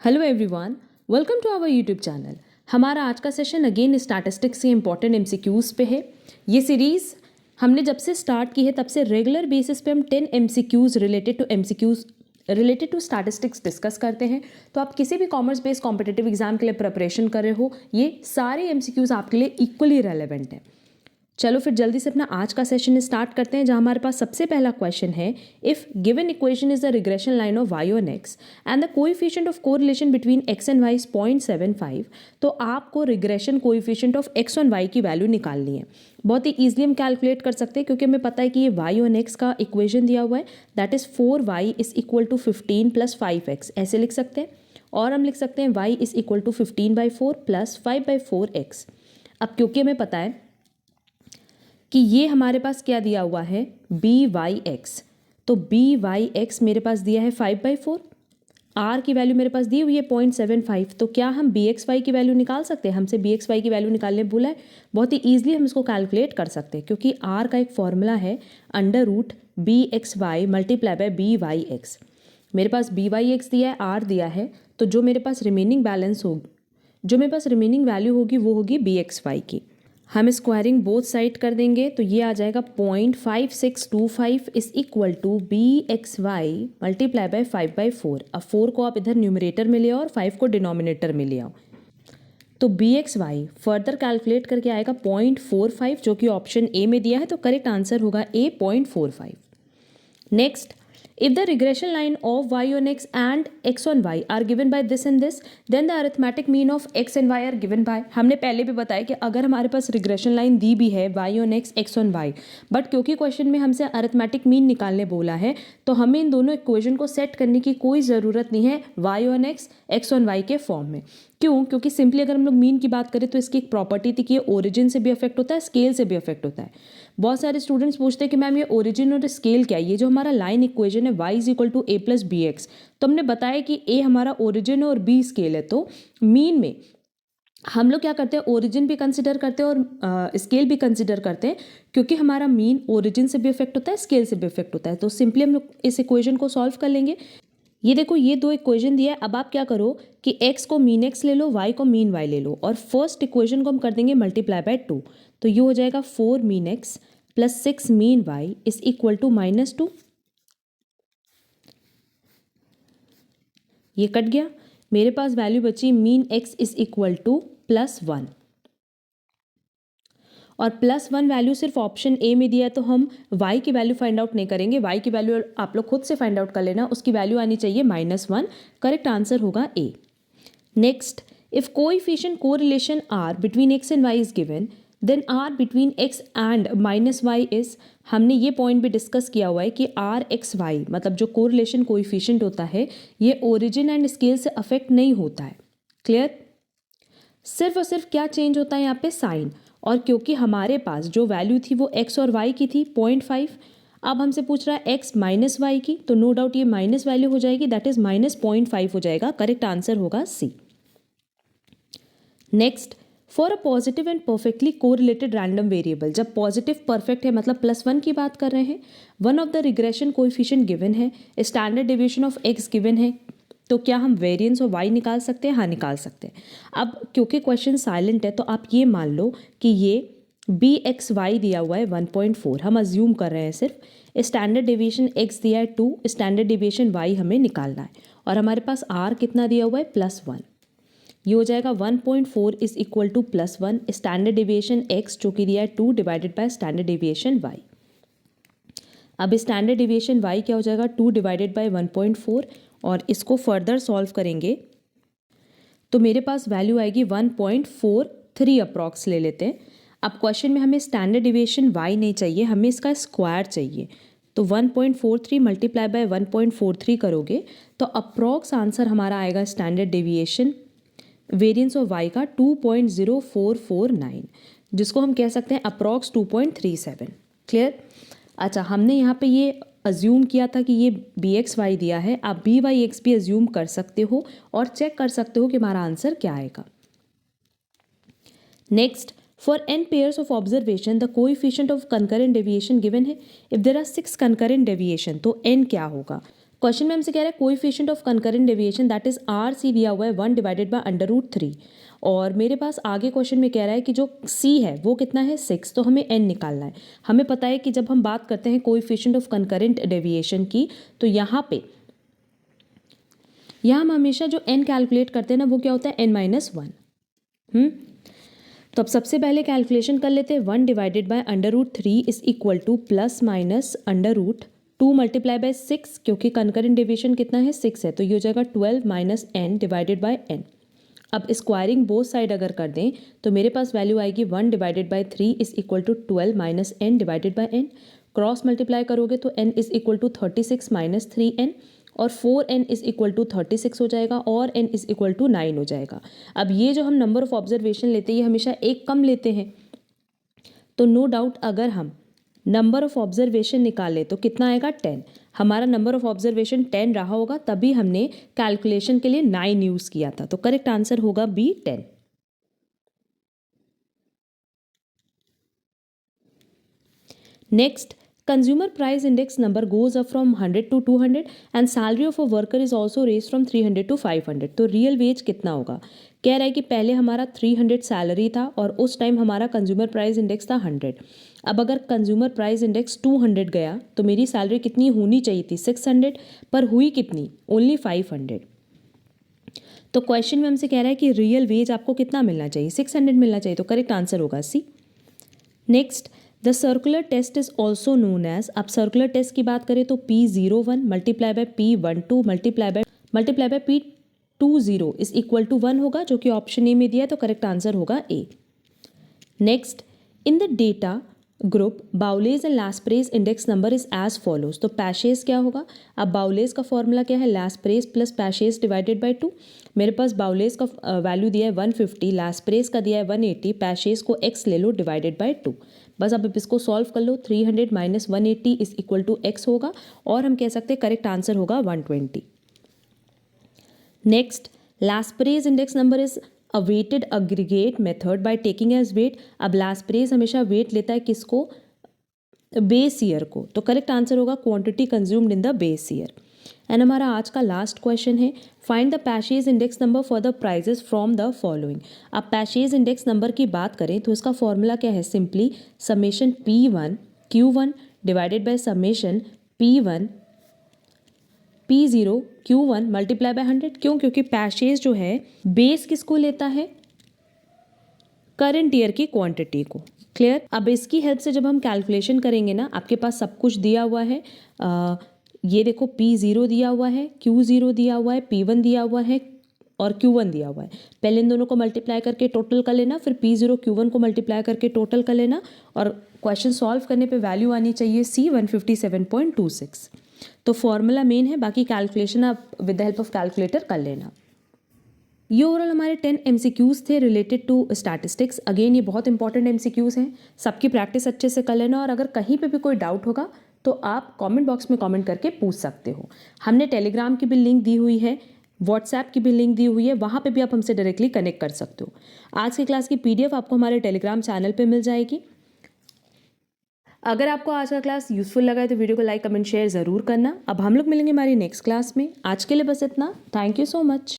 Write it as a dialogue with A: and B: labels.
A: Hello everyone, welcome to our YouTube channel. हमारा आज का सेशन अगेन स्टैटिस्टिक्स के इंपॉर्टेंट एमसीक्यूज़ पे है। ये सीरीज़ हमने जब से स्टार्ट की है तब से रेगुलर बेसिस पे हम 10 MCQs related to statistics discuss करते हैं। तो आप किसी भी कॉमर्स बेस्ड कॉम्पिटिटिव एग्जाम के लिए प्रिपरेशन कर रहे हो, ये सारे एमसीक्यूज़ आपके लिए इक्वली रेलेवेंट हैं। चलो फिर जल्दी से अपना आज का सेशन स्टार्ट करते हैं, जहां हमारे पास सबसे पहला क्वेश्चन है, if given equation is the regression line of y on x and the coefficient of correlation between x and y is 0.75, तो आपको regression coefficient of x on y की वैल्यू निकालनी है। बहुत ही ईजिली हम कैलकुलेट कर सकते हैं, क्योंकि हमें पता है कि ये y ऑन x का इक्वेशन दिया हुआ है, that is 4y is equal to 15 plus 5x, ऐसे लिख सकते हैं। और हम लिख सकते हैं y is equal to 15/4 plus 5/4x। अब क्योंकि हमें पता है कि ये हमारे पास क्या दिया हुआ है, by(x), तो by(x) मेरे पास दिया है 5/4, r की वैल्यू मेरे पास दी हुई है 0.75, तो क्या हम bxy की वैल्यू निकाल सकते हैं? हमसे bxy की वैल्यू निकालने बोला है। बहुत ही ईजिली हम इसको कैलकुलेट कर सकते हैं, क्योंकि r का एक फॉर्मूला है √bxy मल्टीप्लाई बाय by(x). मेरे पास by(x) दिया है, r दिया है, तो जो मेरे पास रिमेनिंग वैल्यू होगी वो होगी bxy की। हम स्क्वायरिंग बोथ साइड कर देंगे, तो ये आ जाएगा 0.5625 is equal to bxy multiply by 5/4। अब 4 को आप इधर न्यूमरेटर में ले आओ और 5 को डिनोमिनेटर में ले आओ, तो bxy फर्दर कैलकुलेट करके आएगा 0.45, जो कि ऑप्शन ए में दिया है, तो करेक्ट आंसर होगा ए 0.45। Next, if the regression line of y on x and x on y are given by this and this, then the arithmetic mean of x and y are given by। हमने पहले भी बताया कि अगर हमारे पास regression line दी भी है y on x, x on y, but क्योंकि क्वेश्चन में हमसे अरिथमेटिक मीन निकालने बोला है, तो हमें इन दोनों इक्वेशन को सेट करने की कोई ज़रूरत नहीं है y on x, x on y के फॉर्म में। क्यों? क्योंकि सिंपली अगर हम लोग मीन की बात करें तो इसकी एक प्रॉपर्टी थी कि ये ओरिजिन से भी अफेक्ट होता है, स्केल से भी अफेक्ट होता है। बहुत सारे स्टूडेंट्स पूछते हैं कि मैम ये ओरिजिन और स्केल क्या है? ये जो हमारा लाइन इक्वेशन है y is equal to a plus B X, तो हमने बताया कि a हमारा ओरिजिन है और b स्केल है। तो मीन में हम लोग क्या करते हैं, ओरिजिन भी कंसिडर करते हैं और स्केल भी कंसिडर करते हैं, क्योंकि हमारा मीन ओरिजिन से भी अफेक्ट होता है, स्केल से भी अफेक्ट होता है। तो सिंपली हम लोग इस इक्वेशन को सॉल्व कर लेंगे। ये देखो, ये दो इक्वेशन दिया है। अब आप क्या करो कि x को मीन x ले लो, y को मीन y ले लो, और फर्स्ट इक्वेशन को हम कर देंगे मल्टीप्लाई बाय 2, तो ये हो जाएगा 4 mean x plus 6 mean y is equal to -2। ये कट गया, मेरे पास वैल्यू बची mean x is equal to +1, और +1 वैल्यू सिर्फ ऑप्शन ए में दिया है, तो हम y की वैल्यू फाइंड आउट नहीं करेंगे। y की वैल्यू आप लोग खुद से फाइंड आउट कर लेना, उसकी वैल्यू आनी चाहिए -1। करेक्ट आंसर होगा A. Next, if coefficient correlation r between x and y is given, then r between x and -y is, हमने ये पॉइंट भी डिस्कस किया हुआ है कि r(x,y) मतलब जो कोरिलेशन कोएफिशिएंट होता है, ये ओरिजिन एंड स्केल से अफेक्ट नहीं होता है। क्लियर? सिर्फ और सिर्फ क्या चेंज होता है यहाँ पे, साइन। और क्योंकि हमारे पास जो वैल्यू थी वो x और y की थी 0.5, अब हमसे पूछ रहा है x माइनस वाई की, तो नो डाउट ये माइनस वैल्यू हो जाएगी, दैट इज -0.5 हो जाएगा। करेक्ट आंसर होगा C. Next, for a positive and perfectly correlated random variable, जब पॉजिटिव परफेक्ट है मतलब +1 की बात कर रहे हैं, one of the regression coefficient given है, standard deviation of x given है, तो क्या हम वेरिएंस ऑफ y निकाल सकते हैं? हाँ, निकाल सकते हैं। अब क्योंकि क्वेश्चन साइलेंट है, तो आप ये मान लो कि ये bxy दिया हुआ है 1.4, हम अज्यूम कर रहे हैं सिर्फ। स्टैंडर्ड डेविएशन x दिया है 2, स्टैंडर्ड डेविएशन y हमें निकालना है, और हमारे पास r कितना दिया हुआ है, +1। ये हो जाएगा 1.4 is equal to +1, standard deviation x जो कि दिया है 2 divided by standard deviation y। अब स्टैंडर्ड डेविएशन y क्या हो जाएगा, 2 डिवाइडेड बाय 1.4, और इसको फर्दर सॉल्व करेंगे तो मेरे पास वैल्यू आएगी 1.43 अप्रॉक्स ले लेते हैं। अब क्वेश्चन में हमें स्टैंडर्ड डेविएशन y नहीं चाहिए, हमें इसका स्क्वायर चाहिए, तो 1.43 मल्टीप्लाई बाय 1.43 करोगे तो अप्रॉक्स आंसर हमारा आएगा standard deviation variance of y का 2.0449, जिसको हम कह सकते हैं अप्रॉक्स 2.37। क्लियर? अच्छा, हमने यहाँ पे ये अज्यूम किया था कि ये bxy दिया है, आप byx भी अज्यूम कर सकते हो और चेक कर सकते हो कि हमारा आंसर क्या आएगा। Next, for n pairs of observation the coefficient of concurrent deviation given है। If there are 6 concurrent deviation, तो n क्या होगा? क्वेश्चन में हमसे कह रहा है coefficient of concurrent deviation that is RC दिया हुआ है 1 डिवाइडेड बाय √3 और मेरे पास आगे क्वेश्चन में कह रहा है कि जो C है वो कितना है 6, तो हमें N निकालना है। हमें पता है कि जब हम बात करते हैं कोएफिशिएंट ऑफ कंकरेंट डेविएशन की तो यहाँ हम हमेशा जो N कैलकुलेट करते हैं ना वो क्या होता है N-1। तो अब सबसे पहले कैलकुलेशन कर लेते हैं 1 divided by √3 is equal two plus minus √2 multiply by 6 क्योंकि कंकरेंट डेविएशन कितना है 6 है तो ये हो जाएगा 12 minus n divided by n। अब स्क्वायरिंग बोथ साइड अगर कर दें तो मेरे पास वैल्यू आएगी 1 divided by 3 is equal to 12 minus n divided by n। Cross multiply करोगे तो n is equal to 36 minus 3n और 4n इज इक्वल टू 36 हो जाएगा और n इज इक्वल टू 9 हो जाएगा। अब ये जो हम नंबर ऑफ ऑब्जर्वेशन लेते हैं ये हमेशा एक कम लेते हैं, तो नो डाउट अगर हम नंबर ऑफ ऑब्जर्वेशन निकालें तो कितना आएगा 10। हमारा नंबर ऑफ ऑब्जर्वेशन 10 रहा होगा तभी हमने कैलकुलेशन के लिए 9 यूज़ किया था, तो करेक्ट आंसर होगा B 10। Next, consumer price index number goes up from 100 to 200 and salary of a worker is also raised from 300 to 500। तो रियल वेज कितना होगा? कह रहा है कि पहले हमारा 300 सैलरी था और उस टाइम हमारा कंज्यूमर प्राइस इंडेक्स था 100। अब अगर कंज्यूमर प्राइस इंडेक्स 200 गया तो मेरी सैलरी कितनी होनी चाहिए थी 600, पर हुई कितनी ओनली 500। तो क्वेश्चन में हमसे कह रहा है कि रियल वेज आपको कितना मिलना चाहिए 600 मिलना चाहिए, तो करेक्ट आंसर होगा C. Next, the circular test is also known as, अब सर्कुलर टेस्ट की बात करें तो P01 multiply by P12 multiply by P20 is equal to 1 होगा जो कि ऑप्शन ए में दिया है, तो करेक्ट आंसर होगा A. Next, in the data group Bowley's and Laspeyres index number is as follows. तो पैशेस क्या होगा? अब बाउलेज का फॉर्मूला क्या है लैस्प्रेस प्लस पैशेस डिवाइडेड बाय 2। मेरे पास बाउलेज का वैल्यू दिया है 150, लैस्प्रेस का दिया है 180, पैशेस को x ले लो डिवाइडेड बाय 2। बस अब इसको सॉल्व कर लो, 300 minus 180 is equal to x होगा और हम कह सकते हैं करेक्ट आंसर होगा 120। Next, Laspeyres index number is a weighted aggregate method by taking as weight. अब लैस्प्रेस हमेशा वेट लेता है किसको? बेस ईयर को, तो करेक्ट आंसर होगा quantity consumed in the base year. And हमारा आज का लास्ट क्वेश्चन है find the Paasche's index number for the prices from the following. अब पैशेज इंडेक्स नंबर की बात करें तो इसका फॉर्मूला क्या है? Simply summation P1 Q1 divided by summation P1 P0 Q1 multiply by 100। क्यों? क्योंकि पैशेज जो है बेस किसको लेता है? करंट ईयर की क्वांटिटी को। क्लियर? अब इसकी हेल्प से जब हम कैलकुलेशन करेंगे ना, आपके पास सब कुछ दिया हुआ है। ये देखो P0 दिया हुआ है, Q0 दिया हुआ है, P1 दिया हुआ है और Q1 दिया हुआ है। पहले इन दोनों को मल्टीप्लाई करके टोटल कर लेना, फिर P0 Q1 को मल्टीप्लाई करके टोटल कर लेना और क्वेश्चन सॉल्व करने पे वैल्यू आनी चाहिए C 157.26। तो फॉर्मूला मेन है, बाकी कैलकुलेशन आप with the help of calculator कर लेना। ये ओवरऑल हमारे 10 MCQs थे रिलेटेड टू स्टैटिस्टिक्स। अगेन ये बहुत इंपॉर्टेंट MCQs हैं, सबकी प्रैक्टिस अच्छे से कर लेना और अगर कहीं पे भी कोई डाउट होगा तो आप कमेंट बॉक्स में कमेंट करके पूछ सकते हो। हमने टेलीग्राम की भी लिंक दी हुई है, व्हाट्सएप की भी लिंक दी हुई है, वहाँ पे भी आप हमसे डायरेक्टली कनेक्ट कर सकते हो। आज की क्लास की PDF आपको हमारे टेलीग्राम चैनल पे मिल जाएगी। अगर आपको आज का क्लास यूजफुल लगा है तो वीडियो को लाइक कमेंट शेयर ज़रूर करना। अब हम लोग मिलेंगे हमारी नेक्स्ट क्लास में। आज के लिए बस इतना। Thank you so much.